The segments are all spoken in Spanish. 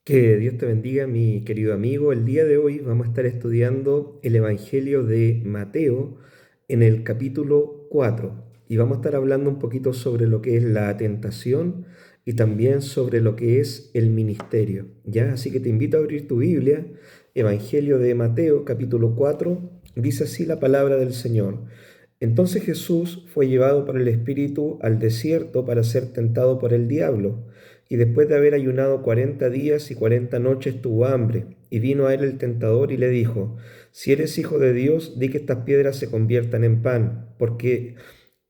Que Dios te bendiga, mi querido amigo. El día de hoy vamos a estar estudiando el Evangelio de Mateo en el capítulo 4 y vamos a estar hablando un poquito sobre lo que es la tentación y también sobre lo que es el ministerio, ¿ya? Así que te invito a abrir tu Biblia, Evangelio de Mateo, capítulo 4. Dice así la palabra del Señor. Entonces Jesús fue llevado por el Espíritu al desierto para ser tentado por el diablo. Y después de haber ayunado 40 días y 40 noches tuvo hambre. Y vino a él el tentador y le dijo, si eres hijo de Dios, di que estas piedras se conviertan en pan. Porque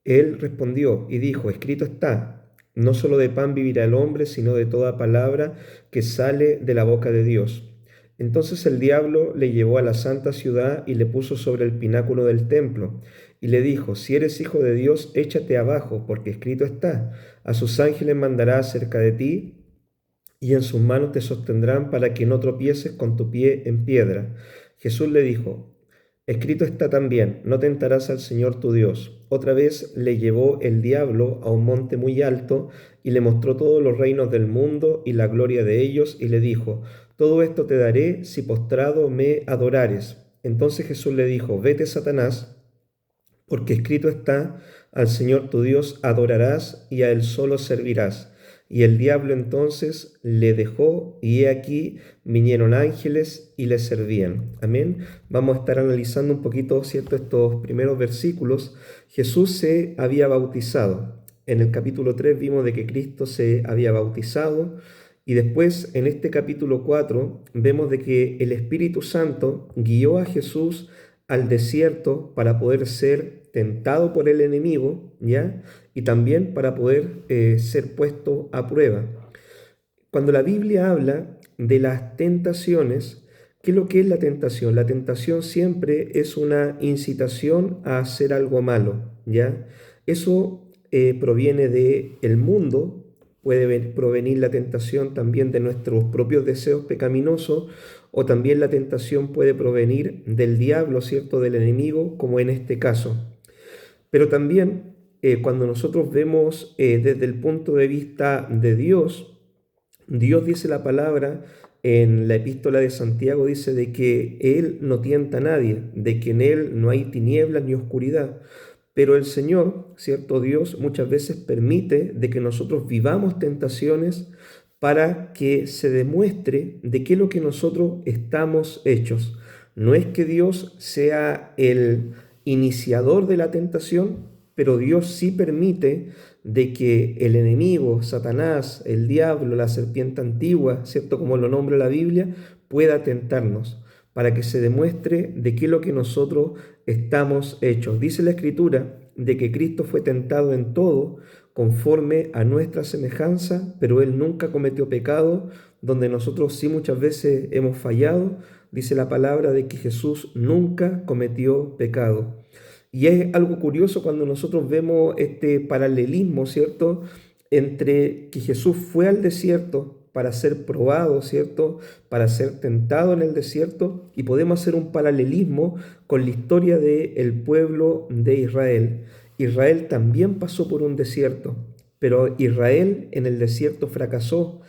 él respondió y dijo, escrito está, no solo de pan vivirá el hombre, sino de toda palabra que sale de la boca de Dios. Entonces el diablo le llevó a la santa ciudad y le puso sobre el pináculo del templo, y le dijo, si eres hijo de Dios, échate abajo, porque escrito está, a sus ángeles mandará acerca de ti, y en sus manos te sostendrán para que no tropieces con tu pie en piedra. Jesús le dijo, escrito está también, no tentarás al Señor tu Dios. Otra vez le llevó el diablo a un monte muy alto y le mostró todos los reinos del mundo y la gloria de ellos y le dijo, todo esto te daré si postrado me adorares. Entonces Jesús le dijo, vete, Satanás, porque escrito está, al Señor tu Dios adorarás y a Él solo servirás. Y el diablo entonces le dejó, y he aquí vinieron ángeles y le servían. Amén. Vamos a estar analizando un poquito, ¿cierto?, estos primeros versículos. Jesús se había bautizado. En el capítulo 3 vimos de que Cristo se había bautizado. Y después, en este capítulo 4 vemos de que el Espíritu Santo guió a Jesús al desierto para poder ser tentado por el enemigo, ¿ya? Y también para poder ser puesto a prueba. Cuando la Biblia habla de las tentaciones, ¿qué es lo que es la tentación? La tentación siempre es una incitación a hacer algo malo, ¿ya? Eso proviene del mundo, puede provenir la tentación también de nuestros propios deseos pecaminosos, o también la tentación puede provenir del diablo, ¿cierto? Del enemigo, como en este caso. Pero también cuando nosotros vemos desde el punto de vista de Dios, Dios dice la palabra en la epístola de Santiago, dice de que Él no tienta a nadie, de que en Él no hay tinieblas ni oscuridad. Pero el Señor, cierto Dios, muchas veces permite de que nosotros vivamos tentaciones para que se demuestre de qué es lo que nosotros estamos hechos. No es que Dios sea el iniciador de la tentación, pero Dios sí permite de que el enemigo, Satanás, el diablo, la serpiente antigua, ¿cierto? Como lo nombra la Biblia, pueda tentarnos para que se demuestre de qué es lo que nosotros estamos hechos. Dice la Escritura de que Cristo fue tentado en todo conforme a nuestra semejanza, pero Él nunca cometió pecado, donde nosotros sí muchas veces hemos fallado. Dice la palabra de que Jesús nunca cometió pecado. Y es algo curioso cuando nosotros vemos este paralelismo, ¿cierto?, entre que Jesús fue al desierto para ser probado, ¿cierto?, para ser tentado en el desierto, y podemos hacer un paralelismo con la historia del pueblo de Israel. Israel también pasó por un desierto, pero Israel en el desierto fracasó.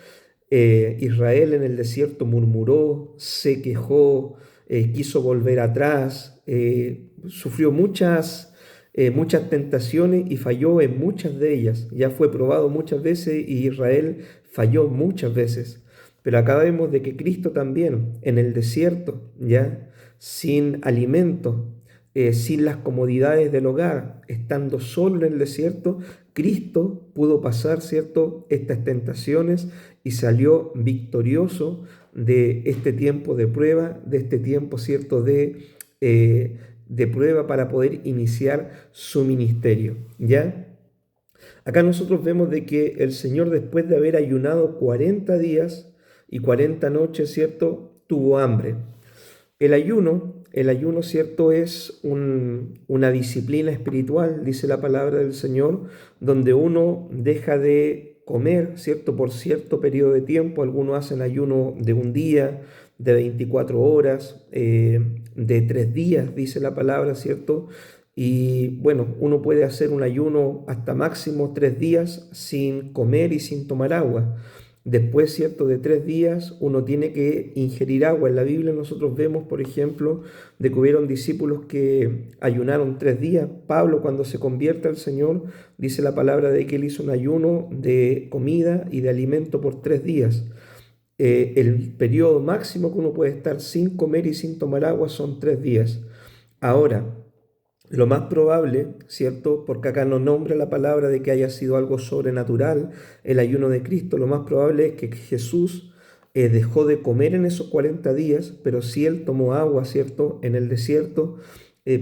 Israel en el desierto murmuró, se quejó, quiso volver atrás, sufrió muchas tentaciones y falló en muchas de ellas. Ya fue probado muchas veces y Israel falló muchas veces. Pero acá vemos de que Cristo también en el desierto, ya sin alimento, sin las comodidades del hogar, estando solo en el desierto, Cristo pudo pasar, ¿cierto?, estas tentaciones y salió victorioso de este tiempo de prueba, de este tiempo, ¿cierto?, de prueba para poder iniciar su ministerio, ¿ya? Acá nosotros vemos de que el Señor, después de haber ayunado 40 días y 40 noches, ¿cierto?, tuvo hambre. El ayuno, ¿cierto?, es una disciplina espiritual, dice la palabra del Señor, donde uno deja de comer, ¿cierto?, por cierto periodo de tiempo. Algunos hacen ayuno de un día, de 24 horas, de 3 días, dice la palabra, ¿cierto? Y bueno, uno puede hacer un ayuno hasta máximo 3 días sin comer y sin tomar agua. Después, ¿cierto? De 3 días uno tiene que ingerir agua. En la Biblia nosotros vemos, por ejemplo, de que hubieron discípulos que ayunaron 3 días. Pablo, cuando se convierte al Señor, dice la palabra de que él hizo un ayuno de comida y de alimento por 3 días. El periodo máximo que uno puede estar sin comer y sin tomar agua son 3 días. Ahora, lo más probable, ¿cierto? Porque acá no nombra la palabra de que haya sido algo sobrenatural el ayuno de Cristo. Lo más probable es que Jesús dejó de comer en esos 40 días, pero sí él tomó agua, ¿cierto? En el desierto,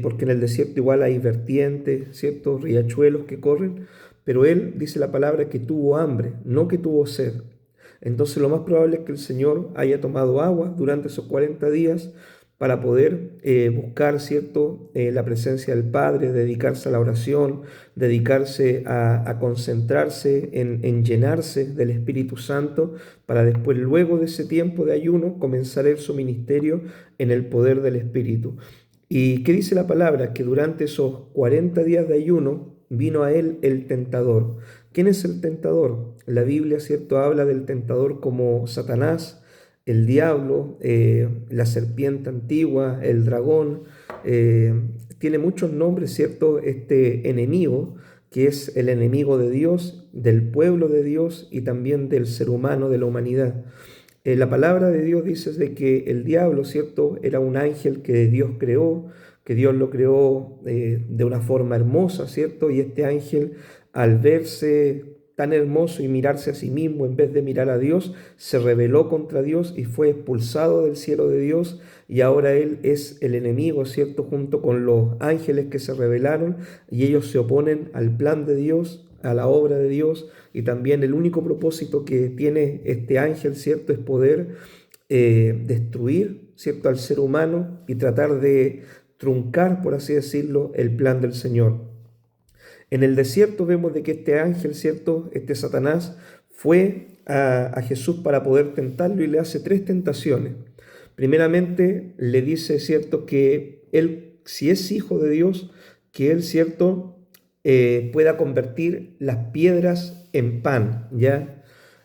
porque en el desierto igual hay vertientes, ¿cierto? Riachuelos que corren, pero él dice la palabra que tuvo hambre, no que tuvo sed. Entonces lo más probable es que el Señor haya tomado agua durante esos 40 días para poder buscar, ¿cierto? La presencia del Padre, dedicarse a la oración, dedicarse a concentrarse en llenarse del Espíritu Santo, para después, luego de ese tiempo de ayuno, comenzar su ministerio en el poder del Espíritu. ¿Y qué dice la palabra? Que durante esos 40 días de ayuno vino a él el tentador. ¿Quién es el tentador? La Biblia, ¿cierto?, habla del tentador como Satanás, el diablo, la serpiente antigua, el dragón. Tiene muchos nombres, ¿cierto? Este enemigo, que es el enemigo de Dios, del pueblo de Dios y también del ser humano, de la humanidad. La palabra de Dios dice de que el diablo, ¿cierto?, era un ángel que Dios creó, que Dios lo creó de una forma hermosa, ¿cierto? Y este ángel, al verse tan hermoso y mirarse a sí mismo en vez de mirar a Dios, se rebeló contra Dios y fue expulsado del cielo de Dios, y ahora él es el enemigo, ¿cierto?, junto con los ángeles que se rebelaron, y ellos se oponen al plan de Dios, a la obra de Dios. Y también el único propósito que tiene este ángel, ¿cierto?, es poder destruir, ¿cierto?, al ser humano y tratar de truncar, por así decirlo, el plan del Señor. En el desierto vemos de que este ángel, ¿cierto?, este Satanás, fue a Jesús para poder tentarlo y le hace 3 tentaciones. Primeramente le dice, ¿cierto?, que él, si es hijo de Dios, que él, ¿cierto?, pueda convertir las piedras en pan, ¿ya?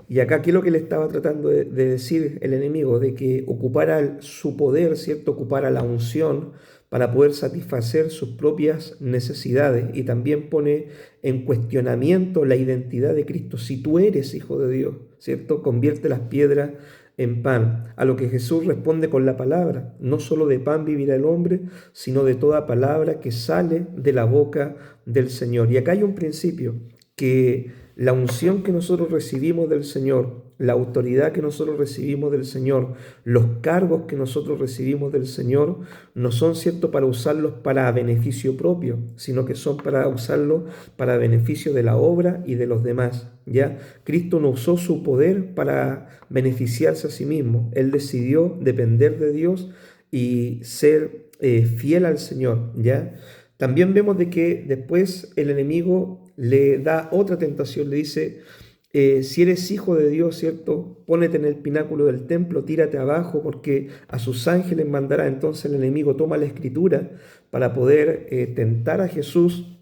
Y acá, ¿qué es lo que le estaba tratando de decir el enemigo? De que ocupara su poder, ¿cierto? Ocupara la unción para poder satisfacer sus propias necesidades, y también pone en cuestionamiento la identidad de Cristo. Si tú eres hijo de Dios, ¿cierto?, convierte las piedras en pan. A lo que Jesús responde con la palabra: no solo de pan vivirá el hombre, sino de toda palabra que sale de la boca del Señor. Y acá hay un principio, que la unción que nosotros recibimos del Señor, la autoridad que nosotros recibimos del Señor, los cargos que nosotros recibimos del Señor, no son, ¿cierto?, para usarlos para beneficio propio, sino que son para usarlos para beneficio de la obra y de los demás, ¿ya? Cristo no usó su poder para beneficiarse a sí mismo. Él decidió depender de Dios y ser fiel al Señor, ¿ya? También vemos de que después el enemigo le da otra tentación, le dice: si eres hijo de Dios, ¿cierto?, pónete en el pináculo del templo, tírate abajo, porque a sus ángeles mandará. Entonces el enemigo toma la escritura para poder tentar a Jesús,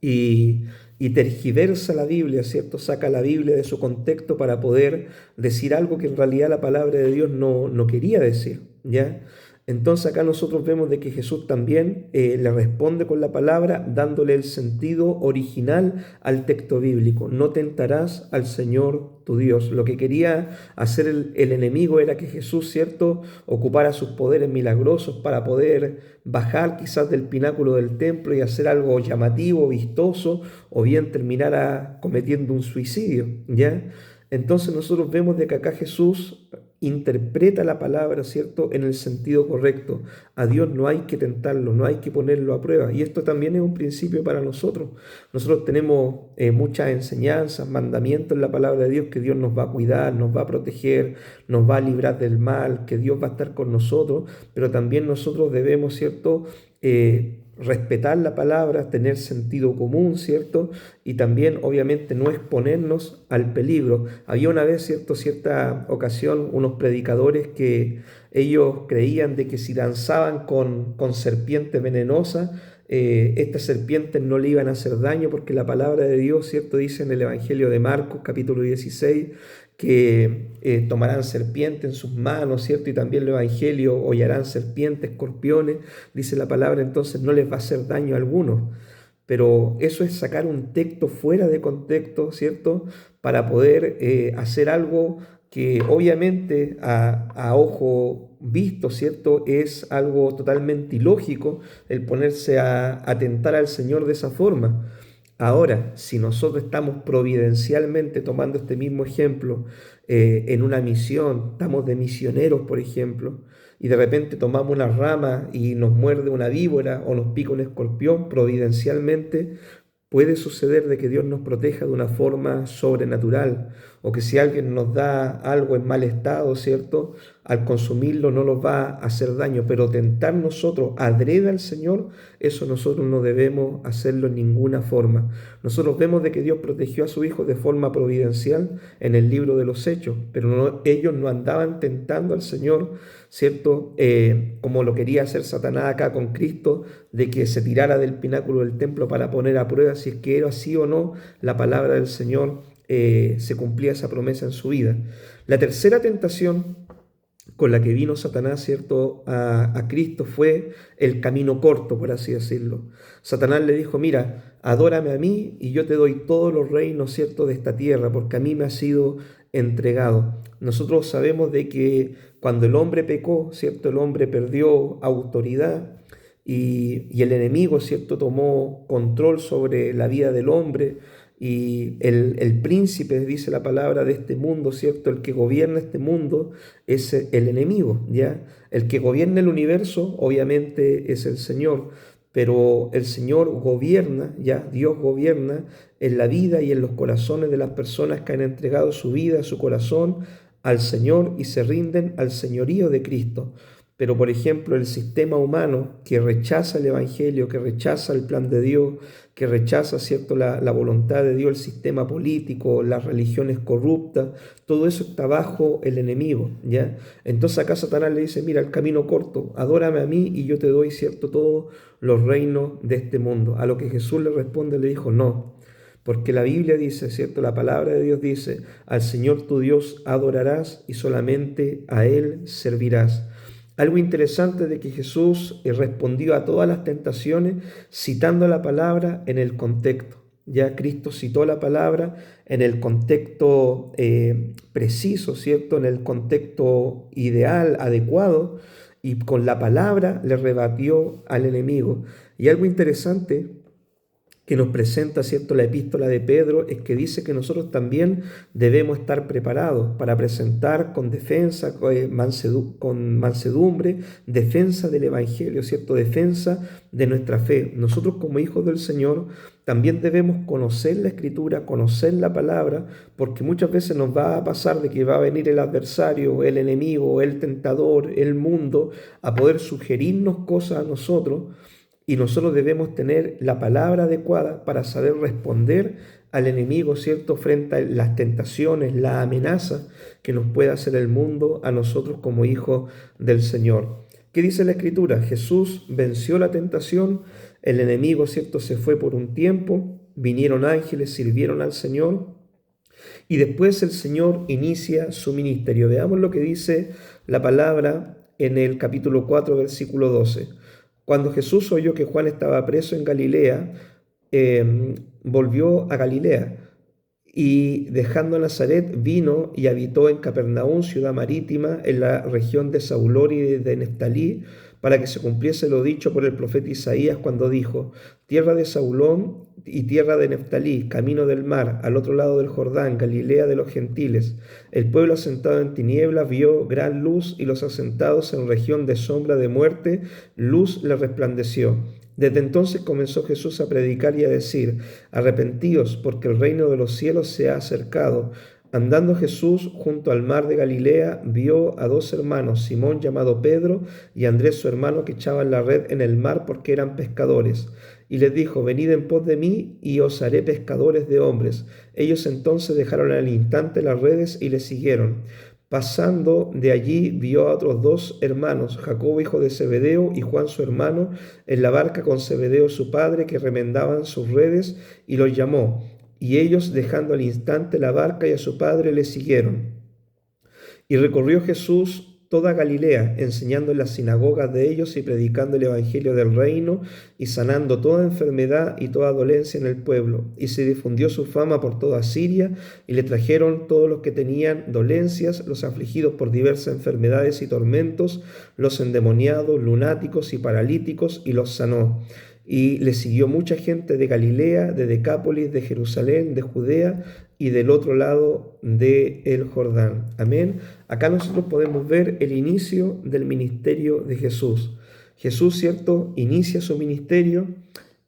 y, y tergiversa la Biblia, ¿cierto? Saca la Biblia de su contexto para poder decir algo que en realidad la palabra de Dios no quería decir, ¿ya? Entonces acá nosotros vemos de que Jesús también le responde con la palabra, dándole el sentido original al texto bíblico: no tentarás al Señor tu Dios. Lo que quería hacer el enemigo era que Jesús, ¿cierto?, ocupara sus poderes milagrosos para poder bajar quizás del pináculo del templo y hacer algo llamativo, vistoso, o bien terminara cometiendo un suicidio, ¿ya? Entonces nosotros vemos de que acá Jesús interpreta la palabra, ¿cierto?, en el sentido correcto. A Dios no hay que tentarlo, no hay que ponerlo a prueba. Y esto también es un principio para nosotros. Nosotros tenemos muchas enseñanzas, mandamientos en la palabra de Dios, que Dios nos va a cuidar, nos va a proteger, nos va a librar del mal, que Dios va a estar con nosotros, pero también nosotros debemos, ¿cierto?, respetar la palabra, tener sentido común, ¿cierto? Y también, obviamente, no exponernos al peligro. Había una vez, ¿cierto?, cierta ocasión, unos predicadores que ellos creían de que si danzaban con serpientes venenosas, estas serpientes no le iban a hacer daño, porque la palabra de Dios, ¿cierto?, dice en el Evangelio de Marcos, capítulo 16, que tomarán serpiente en sus manos, ¿cierto? Y también el Evangelio, hollarán serpientes, escorpiones, dice la palabra, entonces no les va a hacer daño a alguno. Pero eso es sacar un texto fuera de contexto, ¿cierto? Para poder hacer algo que obviamente a ojo visto, ¿cierto? Es algo totalmente ilógico el ponerse a tentar al Señor de esa forma. Ahora, si nosotros estamos providencialmente tomando este mismo ejemplo en una misión, estamos de misioneros, por ejemplo, y de repente tomamos una rama y nos muerde una víbora o nos pica un escorpión, providencialmente puede suceder de que Dios nos proteja de una forma sobrenatural, o que si alguien nos da algo en mal estado, ¿cierto? Al consumirlo no nos va a hacer daño, pero tentar nosotros adrede al Señor, eso nosotros no debemos hacerlo en ninguna forma. Nosotros vemos de que Dios protegió a su Hijo de forma providencial en el libro de los Hechos, pero ellos no andaban tentando al Señor, ¿cierto? Como lo quería hacer Satanás acá con Cristo, de que se tirara del pináculo del templo para poner a prueba si es que era así o no la palabra del Señor, se cumplía esa promesa en su vida. La tercera tentación con la que vino Satanás, ¿cierto?, a Cristo fue el camino corto, por así decirlo. Satanás le dijo, mira, adórame a mí y yo te doy todos los reinos, ¿cierto?, de esta tierra, porque a mí me ha sido entregado. Nosotros sabemos de que cuando el hombre pecó, ¿cierto?, el hombre perdió autoridad y el enemigo, ¿cierto?, tomó control sobre la vida del hombre, y el príncipe, dice la palabra, de este mundo, ¿cierto? El que gobierna este mundo es el enemigo, ¿ya? El que gobierna el universo, obviamente, es el Señor, pero el Señor gobierna, ¿ya? Dios gobierna en la vida y en los corazones de las personas que han entregado su vida, su corazón al Señor y se rinden al señorío de Cristo. Pero, por ejemplo, el sistema humano que rechaza el Evangelio, que rechaza el plan de Dios, que rechaza, ¿cierto?, la voluntad de Dios, el sistema político, las religiones corruptas, todo eso está bajo el enemigo, ¿ya? Entonces acá Satanás le dice, mira, el camino corto, adórame a mí y yo te doy, ¿cierto?, todos los reinos de este mundo. A lo que Jesús le responde, le dijo, no, porque la Biblia dice, ¿cierto?, la palabra de Dios dice, al Señor tu Dios adorarás y solamente a Él servirás. Algo interesante de que Jesús respondió a todas las tentaciones citando la palabra en el contexto. Ya Cristo citó la palabra en el contexto preciso, ¿cierto? En el contexto ideal, adecuado, y con la palabra le rebatió al enemigo. Y algo interesante que nos presenta, ¿cierto?, la epístola de Pedro, es que dice que nosotros también debemos estar preparados para presentar con defensa, con mansedumbre, defensa del Evangelio, ¿cierto?, defensa de nuestra fe. Nosotros como hijos del Señor también debemos conocer la Escritura, conocer la palabra, porque muchas veces nos va a pasar de que va a venir el adversario, el enemigo, el tentador, el mundo, a poder sugerirnos cosas a nosotros, y nosotros debemos tener la palabra adecuada para saber responder al enemigo, ¿cierto?, frente a las tentaciones, la amenaza que nos puede hacer el mundo a nosotros como hijos del Señor. ¿Qué dice la Escritura? Jesús venció la tentación, el enemigo, ¿cierto?, se fue por un tiempo, vinieron ángeles, sirvieron al Señor y después el Señor inicia su ministerio. Veamos lo que dice la palabra en el capítulo 4, versículo 12. Cuando Jesús oyó que Juan estaba preso en Galilea, volvió a Galilea y dejando Nazaret vino y habitó en Capernaum, ciudad marítima, en la región de Zabulón y de Neftalí, para que se cumpliese lo dicho por el profeta Isaías cuando dijo, tierra de Zabulón y tierra de Neftalí, camino del mar, al otro lado del Jordán, Galilea de los gentiles. El pueblo asentado en tinieblas vio gran luz y los asentados en región de sombra de muerte, luz les resplandeció. Desde entonces comenzó Jesús a predicar y a decir, arrepentíos, porque el reino de los cielos se ha acercado. Andando Jesús junto al mar de Galilea, vio a dos hermanos, Simón llamado Pedro y Andrés su hermano, que echaban la red en el mar porque eran pescadores. Y les dijo, venid en pos de mí y os haré pescadores de hombres. Ellos entonces dejaron al instante las redes y le siguieron. Pasando de allí vio a otros dos hermanos, Jacobo hijo de Zebedeo y Juan su hermano, en la barca con Zebedeo su padre, que remendaban sus redes, y los llamó. y ellos, dejando al instante la barca y a su padre, le siguieron. Y recorrió Jesús toda Galilea, enseñando en las sinagogas de ellos y predicando el evangelio del reino y sanando toda enfermedad y toda dolencia en el pueblo. Y se difundió su fama por toda Siria, y le trajeron todos los que tenían dolencias, los afligidos por diversas enfermedades y tormentos, los endemoniados, lunáticos y paralíticos, y los sanó. Y le siguió mucha gente de Galilea, de Decápolis, de Jerusalén, de Judea y del otro lado del Jordán. Amén. Acá nosotros podemos ver el inicio del ministerio de Jesús. Jesús, ¿cierto?, inicia su ministerio,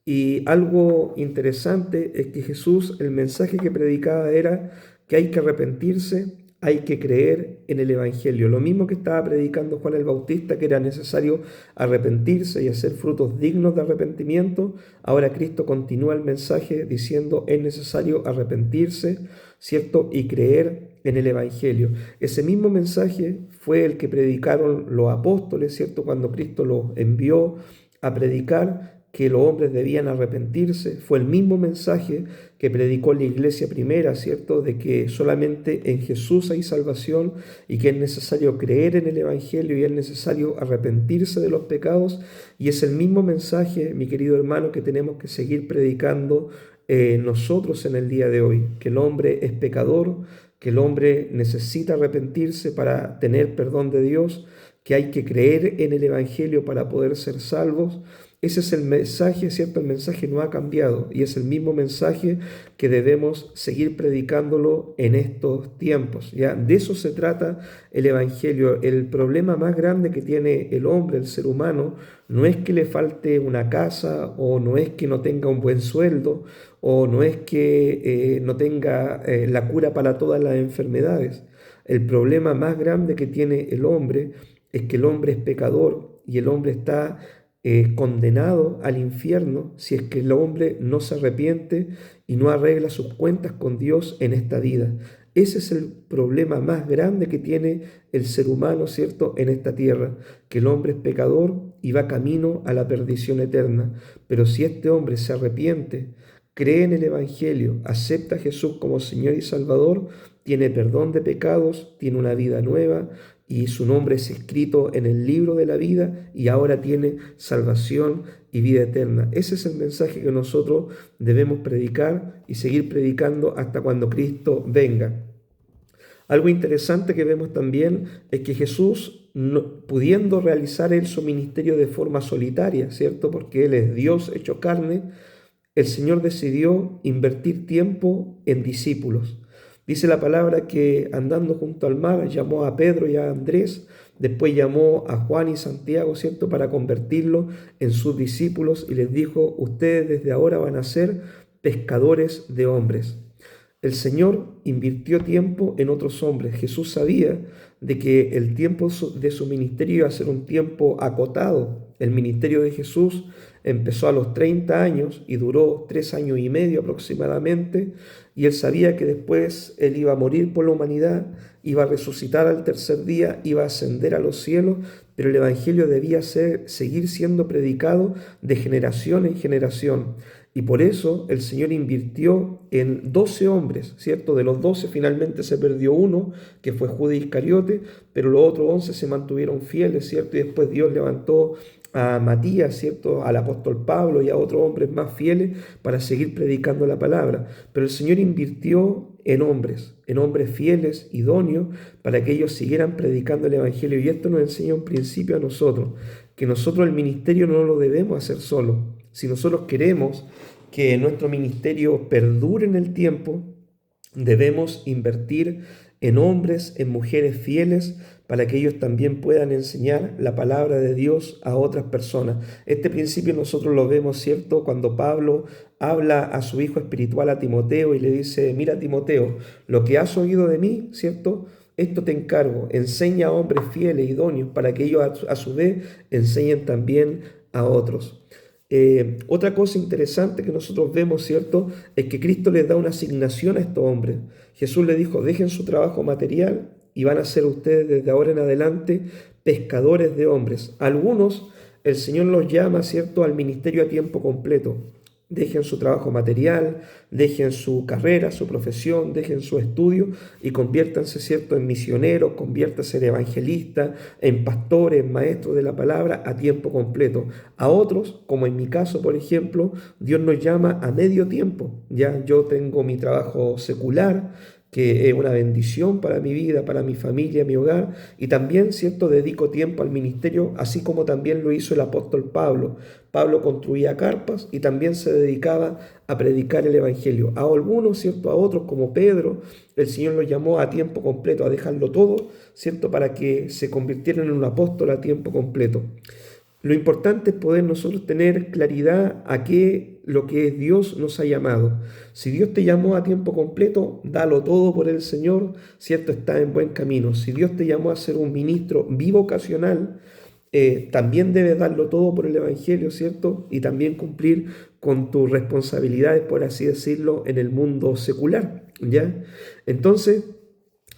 y algo interesante es que Jesús, el mensaje que predicaba era que hay que arrepentirse, hay que creer en el Evangelio. Lo mismo que estaba predicando Juan el Bautista, que era necesario arrepentirse y hacer frutos dignos de arrepentimiento. Ahora Cristo continúa el mensaje diciendo es necesario arrepentirse, ¿cierto?, y creer en el Evangelio. Ese mismo mensaje fue el que predicaron los apóstoles, ¿cierto?, cuando Cristo los envió a predicar que los hombres debían arrepentirse. Fue el mismo mensaje que predicó la iglesia primera, ¿cierto?, de que solamente en Jesús hay salvación y que es necesario creer en el Evangelio y es necesario arrepentirse de los pecados. Y es el mismo mensaje, mi querido hermano, que tenemos que seguir predicando nosotros en el día de hoy, que el hombre es pecador, que el hombre necesita arrepentirse para tener perdón de Dios, que hay que creer en el Evangelio para poder ser salvos. Ese es el mensaje, ¿cierto? El mensaje no ha cambiado y es el mismo mensaje que debemos seguir predicándolo en estos tiempos. ¿Ya? De eso se trata el Evangelio. El problema más grande que tiene el hombre, el ser humano, no es que le falte una casa, o no es que no tenga un buen sueldo, o no es que no tenga la cura para todas las enfermedades. El problema más grande que tiene el hombre es que el hombre es pecador y el hombre está condenado al infierno si es que el hombre no se arrepiente y no arregla sus cuentas con Dios en esta vida. Ese es el problema más grande que tiene el ser humano, ¿cierto?, en esta tierra, que el hombre es pecador y va camino a la perdición eterna. Pero si este hombre se arrepiente, cree en el Evangelio, acepta a Jesús como Señor y Salvador, tiene perdón de pecados, tiene una vida nueva, y su nombre es escrito en el libro de la vida y ahora tiene salvación y vida eterna. Ese es el mensaje que nosotros debemos predicar y seguir predicando hasta cuando Cristo venga. Algo interesante que vemos también es que Jesús, pudiendo realizar él su ministerio de forma solitaria, ¿cierto?, porque él es Dios hecho carne, el Señor decidió invertir tiempo en discípulos. Dice la palabra que andando junto al mar llamó a Pedro y a Andrés, después llamó a Juan y Santiago, ¿cierto?, para convertirlos en sus discípulos, y les dijo: ustedes desde ahora van a ser pescadores de hombres. El Señor invirtió tiempo en otros hombres. Jesús sabía de que el tiempo de su ministerio iba a ser un tiempo acotado. El ministerio de Jesús empezó a los 30 años y duró 3 años y medio aproximadamente, y él sabía que después él iba a morir por la humanidad, iba a resucitar al tercer día, iba a ascender a los cielos, pero el Evangelio debía seguir siendo predicado de generación en generación. Y por eso el Señor invirtió en 12 hombres, ¿cierto? De los 12 finalmente se perdió uno, que fue Judas Iscariote, pero los otros 11 se mantuvieron fieles, ¿cierto? Y después Dios levantó a Matías, ¿cierto?, al apóstol Pablo y a otros hombres más fieles para seguir predicando la palabra. Pero el Señor invirtió en hombres fieles, idóneos, para que ellos siguieran predicando el Evangelio. Y esto nos enseña un principio a nosotros, que nosotros el ministerio no lo debemos hacer solo. Si nosotros queremos que nuestro ministerio perdure en el tiempo, debemos invertir en hombres, en mujeres fieles, para que ellos también puedan enseñar la palabra de Dios a otras personas. Este principio nosotros lo vemos, ¿cierto?, cuando Pablo habla a su hijo espiritual, a Timoteo, y le dice: mira, Timoteo, lo que has oído de mí, ¿cierto?, esto te encargo, enseña a hombres fieles, idóneos, para que ellos a su vez enseñen también a otros. Otra cosa interesante que nosotros vemos, ¿cierto?, es que Cristo les da una asignación a estos hombres. Jesús les dijo: dejen su trabajo material y van a ser ustedes desde ahora en adelante pescadores de hombres. Algunos el Señor los llama, ¿cierto?, al ministerio a tiempo completo. dejen su trabajo material, dejen su carrera, su profesión, dejen su estudio y conviértanse, ¿cierto?, en misioneros, conviértanse en evangelistas, en pastores, en maestros de la palabra a tiempo completo. A otros, como en mi caso, por ejemplo, Dios nos llama a medio tiempo. Ya yo tengo mi trabajo secular, que es una bendición para mi vida, para mi familia, mi hogar, y también, ¿cierto?, dedico tiempo al ministerio, así como también lo hizo el apóstol Pablo. Pablo construía carpas y también se dedicaba a predicar el evangelio. A algunos, ¿cierto?, a otros, como Pedro, el Señor los llamó a tiempo completo, a dejarlo todo, ¿cierto?, para que se convirtieran en un apóstol a tiempo completo. Lo importante es poder nosotros tener claridad a qué lo que es Dios nos ha llamado. Si Dios te llamó a tiempo completo, dalo todo por el Señor, ¿cierto? Está en buen camino. Si Dios te llamó a ser un ministro bivocacional, también debes darlo todo por el Evangelio, ¿cierto? Y también cumplir con tus responsabilidades, por así decirlo, en el mundo secular, ¿ya? Entonces,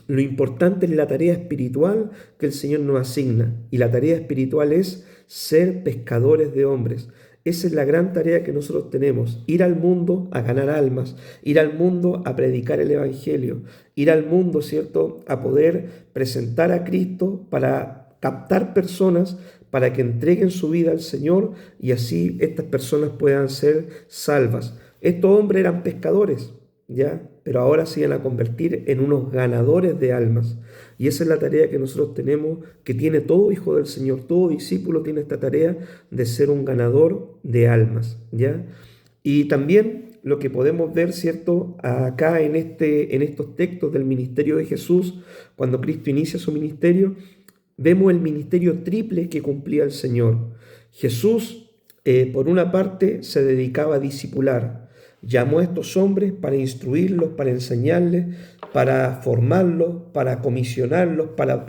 lo importante es la tarea espiritual que el Señor nos asigna. Y la tarea espiritual es ser pescadores de hombres. Esa es la gran tarea que nosotros tenemos. Ir al mundo a ganar almas. Ir al mundo a predicar el Evangelio. Ir al mundo, ¿cierto?, a poder presentar a Cristo para captar personas para que entreguen su vida al Señor y así estas personas puedan ser salvas. Estos hombres eran pescadores, ¿ya? Pero ahora se van a convertir en unos ganadores de almas. Y esa es la tarea que nosotros tenemos, que tiene todo hijo del Señor, todo discípulo tiene esta tarea de ser un ganador de almas, ¿ya? Y también lo que podemos ver, ¿cierto?, acá en estos textos del ministerio de Jesús, cuando Cristo inicia su ministerio, vemos el ministerio triple que cumplía el Señor. Jesús, por una parte, se dedicaba a discipular. Llamó a estos hombres para instruirlos, para enseñarles, para formarlos, para comisionarlos, para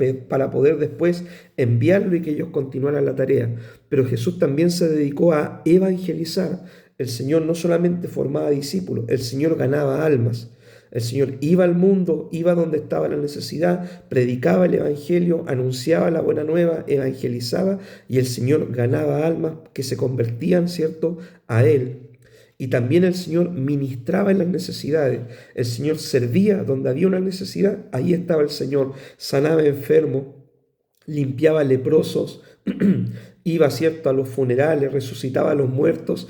poder después enviarlos y que ellos continuaran la tarea. Pero Jesús también se dedicó a evangelizar. El Señor no solamente formaba discípulos, el Señor ganaba almas. El Señor iba al mundo, iba donde estaba la necesidad, predicaba el Evangelio, anunciaba la buena nueva, evangelizaba y el Señor ganaba almas que se convertían, ¿cierto?, a Él. Y también el Señor ministraba en las necesidades. El Señor servía donde había una necesidad, ahí estaba el Señor. Sanaba enfermos, limpiaba leprosos, iba, ¿cierto?, a los funerales, resucitaba a los muertos.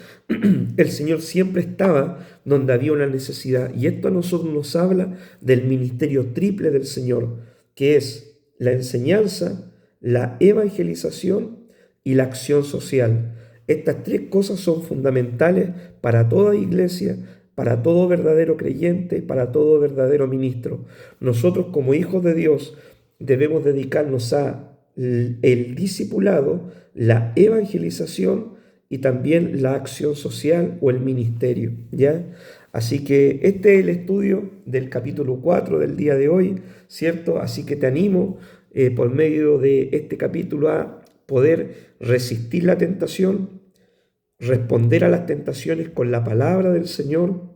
El Señor siempre estaba donde había una necesidad. Y esto a nosotros nos habla del ministerio triple del Señor, que es la enseñanza, la evangelización y la acción social. Estas tres cosas son fundamentales para toda iglesia, para todo verdadero creyente, para todo verdadero ministro. Nosotros como hijos de Dios debemos dedicarnos a el discipulado, la evangelización y también la acción social o el ministerio, ¿ya? Así que este es el estudio del capítulo 4 del día de hoy, ¿cierto? Así que te animo por medio de este capítulo a poder resistir la tentación, responder a las tentaciones con la palabra del Señor,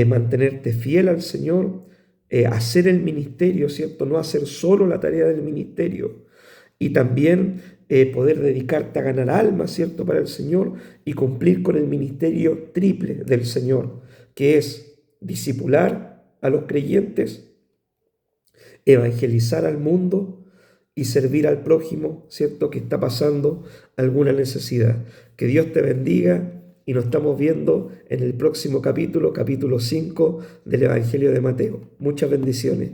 mantenerte fiel al Señor, hacer el ministerio, ¿cierto? No hacer solo la tarea del ministerio y también poder dedicarte a ganar almas, ¿cierto?, para el Señor y cumplir con el ministerio triple del Señor, que es discipular a los creyentes, evangelizar al mundo y servir al prójimo, ¿cierto?, que está pasando alguna necesidad. Que Dios te bendiga y nos estamos viendo en el próximo capítulo, capítulo 5 del Evangelio de Mateo. Muchas bendiciones.